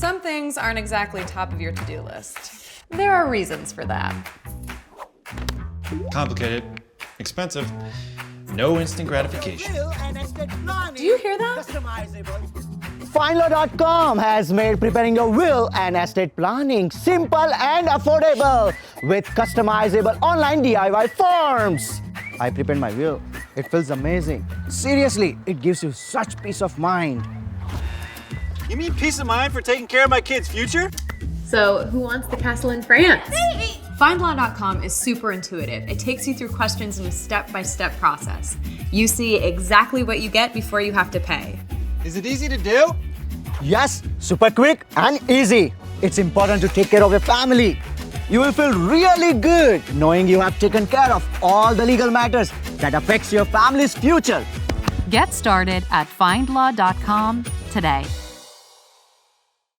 Some things aren't exactly top of your to-do list. There are reasons for that. Complicated, expensive, no instant gratification. Do you hear that? FindLaw.com has made preparing your will and estate planning simple and affordable with customizable online DIY forms. I prepared my will. It feels amazing. Seriously, it gives you such peace of mind. You mean peace of mind for taking care of my kid's future? So, who wants the castle in France? FindLaw.com is super intuitive. It takes you through questions in a step-by-step process. You see exactly what you get before you have to pay. Is it easy to do? Yes, super quick and easy. It's important to take care of your family. You will feel really good knowing you have taken care of all the legal matters that affects your family's future. Get started at FindLaw.com today.